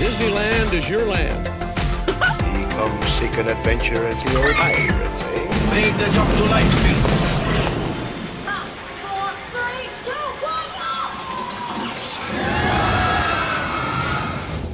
Disneyland is your land. Come seek an adventure at the old pirates, eh? Make the jump to light speed. 5, 4, 3, 2, 1,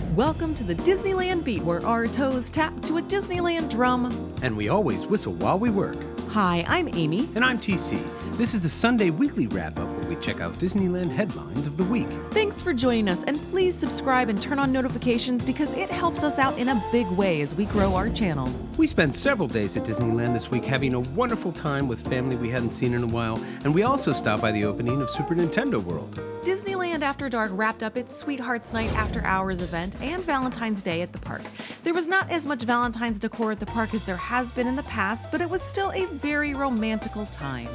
go! Welcome to the Disneyland Beat, where our toes tap to a Disneyland drum. And we always whistle while we work. Hi, I'm Amy. And I'm TC. This is the Sunday Weekly Wrap-Up, where we check out Disneyland headlines of the week. Thanks for joining us, and please subscribe and turn on notifications because it helps us out in a big way as we grow our channel. We spent several days at Disneyland this week having a wonderful time with family we hadn't seen in a while, and we also stopped by the opening of Super Nintendo World. Disneyland After Dark wrapped up its Sweethearts Night After Hours event and Valentine's Day at the park. There was not as much Valentine's decor at the park as there has been in the past, but it was still a very romantical time.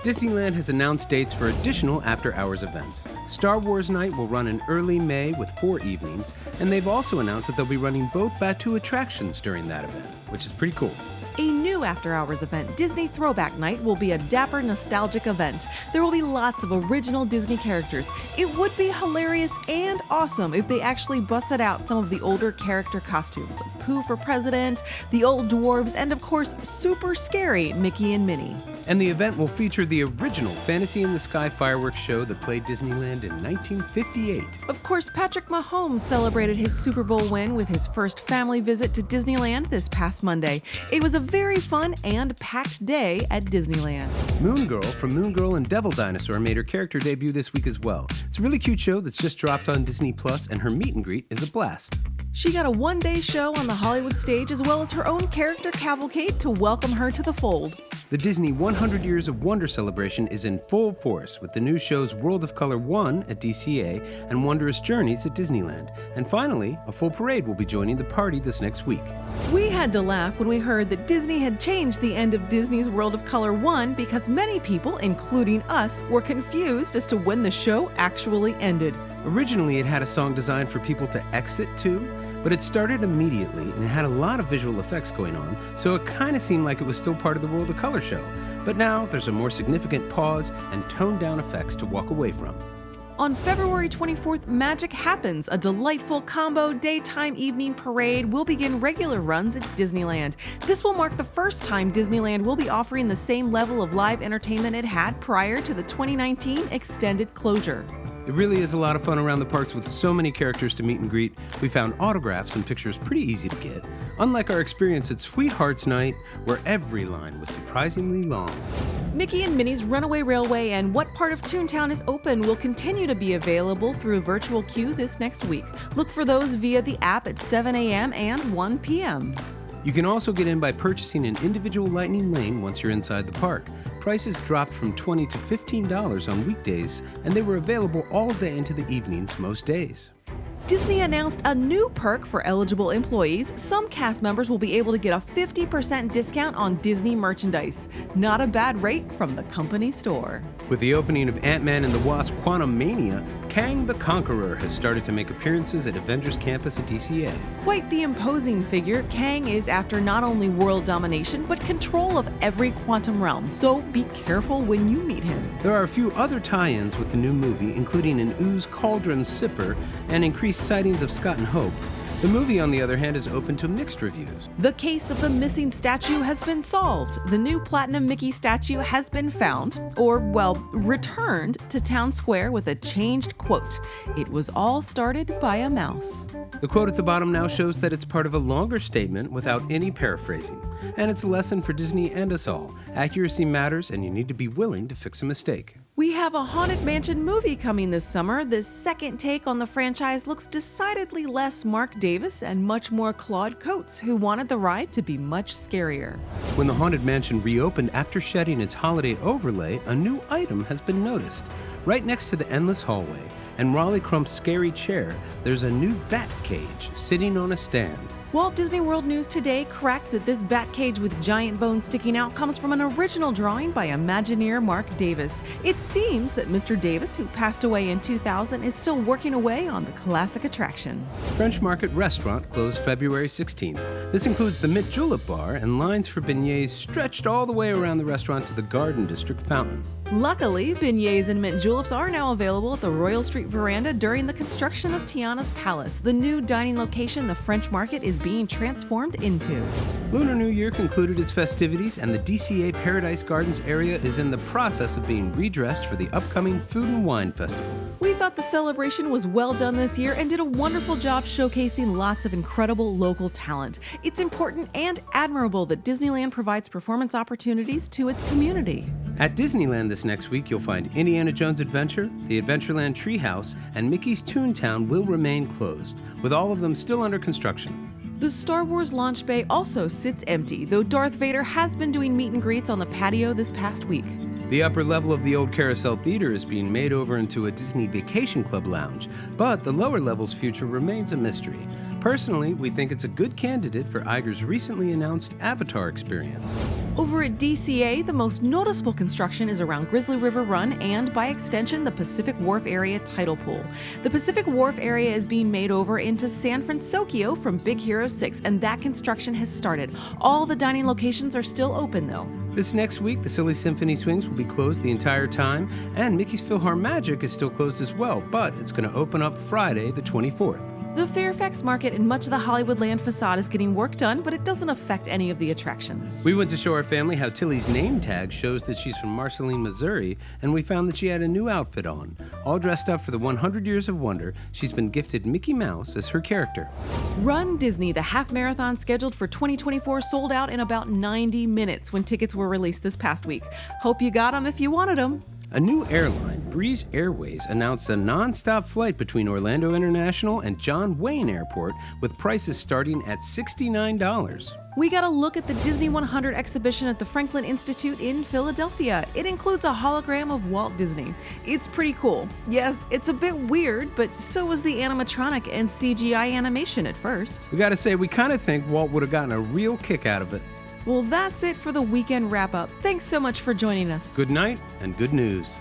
Disneyland has announced dates for additional after-hours events. Star Wars Night will run in early May with 4 evenings, and they've also announced that they'll be running both Batuu attractions during that event, which is pretty cool. A new after-hours event, Disney Throwback Night, will be a dapper, nostalgic event. There will be lots of original Disney characters. It would be hilarious and awesome if they actually busted out some of the older character costumes, like Pooh for President, the old dwarves, and of course, super scary Mickey and Minnie. And the event will feature the original Fantasy in the Sky fireworks show that played Disneyland in 1958. Of course, Patrick Mahomes celebrated his Super Bowl win with his first family visit to Disneyland this past Monday. It was a very fun and packed day at Disneyland. Moon Girl from Moon Girl and Devil Dinosaur made her character debut this week as well. It's a really cute show that's just dropped on Disney Plus, and her meet and greet is a blast. She got a one-day show on the Hollywood stage as well as her own character cavalcade to welcome her to the fold. The Disney 100 Years of Wonder celebration is in full force with the new shows World of Color 1 at DCA and Wondrous Journeys at Disneyland. And finally, a full parade will be joining the party this next week. We had to laugh when we heard that Disney had changed the end of Disney's World of Color 1 because many people, including us, were confused as to when the show actually ended. Originally, it had a song designed for people to exit to, but it started immediately and it had a lot of visual effects going on, so it kind of seemed like it was still part of the World of Color show. But now there's a more significant pause and toned down effects to walk away from. On February 24th, Magic Happens, a delightful combo daytime-evening parade, will begin regular runs at Disneyland. This will mark the first time Disneyland will be offering the same level of live entertainment it had prior to the 2019 extended closure. It really is a lot of fun around the parks with so many characters to meet and greet. We found autographs and pictures pretty easy to get, unlike our experience at Sweethearts Night, where every line was surprisingly long. Mickey and Minnie's Runaway Railway and What Part of Toontown is Open will continue to be available through a virtual queue this next week. Look for those via the app at 7 a.m. and 1 p.m. You can also get in by purchasing an individual Lightning Lane once you're inside the park. Prices dropped from $20 to $15 on weekdays, and they were available all day into the evenings most days. Disney announced a new perk for eligible employees. Some cast members will be able to get a 50% discount on Disney merchandise. Not a bad rate from the company store. With the opening of Ant-Man and the Wasp: Quantumania, Kang the Conqueror has started to make appearances at Avengers Campus at DCA. Quite the imposing figure, Kang is after not only world domination, but control of every quantum realm, so be careful when you meet him. There are a few other tie-ins with the new movie, including an Ooze Cauldron Sipper and increased sightings of Scott and Hope. The movie, on the other hand, is open to mixed reviews. The case of the missing statue has been solved. The new Platinum Mickey statue has been found, or, well, returned to Town Square with a changed quote. It was all started by a mouse. The quote at the bottom now shows that it's part of a longer statement without any paraphrasing. And it's a lesson for Disney and us all. Accuracy matters, and you need to be willing to fix a mistake. We have a Haunted Mansion movie coming this summer. The second take on the franchise looks decidedly less Mark Davis and much more Claude Coates, who wanted the ride to be much scarier. When the Haunted Mansion reopened after shedding its holiday overlay, a new item has been noticed. Right next to the endless hallway and Raleigh Crump's scary chair, there's a new bat cage sitting on a stand. Walt Disney World News Today cracked that this bat cage with giant bones sticking out comes from an original drawing by Imagineer Mark Davis. It seems that Mr. Davis, who passed away in 2000, is still working away on the classic attraction. French Market Restaurant closed February 16th. This includes the Mint Julep Bar, and lines for beignets stretched all the way around the restaurant to the Garden District fountain. Luckily, beignets and mint juleps are now available at the Royal Street Street veranda during the construction of Tiana's Palace, the new dining location the French Market is being transformed into. Lunar New Year concluded its festivities, and the DCA Paradise Gardens area is in the process of being redressed for the upcoming Food and Wine Festival. We thought the celebration was well done this year and did a wonderful job showcasing lots of incredible local talent. It's important and admirable that Disneyland provides performance opportunities to its community. At Disneyland this next week, you'll find Indiana Jones Adventure, the Adventureland Treehouse, and Mickey's Toontown will remain closed, with all of them still under construction. The Star Wars launch bay also sits empty, though Darth Vader has been doing meet and greets on the patio this past week. The upper level of the old Carousel Theater is being made over into a Disney Vacation Club lounge, but the lower level's future remains a mystery. Personally, we think it's a good candidate for Iger's recently announced Avatar experience. Over at DCA, the most noticeable construction is around Grizzly River Run and, by extension, the Pacific Wharf area tidal pool. The Pacific Wharf area is being made over into San Francisco from Big Hero 6, and that construction has started. All the dining locations are still open, though. This next week, the Silly Symphony Swings will be closed the entire time, and Mickey's PhilharMagic is still closed as well, but it's going to open up Friday, the 24th. The Fairfax Market and much of the Hollywoodland facade is getting work done, but it doesn't affect any of the attractions. We went to show our family how Tilly's name tag shows that she's from Marceline, Missouri, and we found that she had a new outfit on. All dressed up for the 100 Years of Wonder, she's been gifted Mickey Mouse as her character. Run Disney, the half marathon scheduled for 2024, sold out in about 90 minutes when tickets were released this past week. Hope you got them if you wanted them. A new airline, Breeze Airways, announced a non-stop flight between Orlando International and John Wayne Airport with prices starting at $69. We got a look at the Disney 100 exhibition at the Franklin Institute in Philadelphia. It includes a hologram of Walt Disney. It's pretty cool. Yes, it's a bit weird, but so was the animatronic and CGI animation at first. We gotta say, we kinda think Walt would have gotten a real kick out of it. Well, that's it for the weekend wrap-up. Thanks so much for joining us. Good night and good news.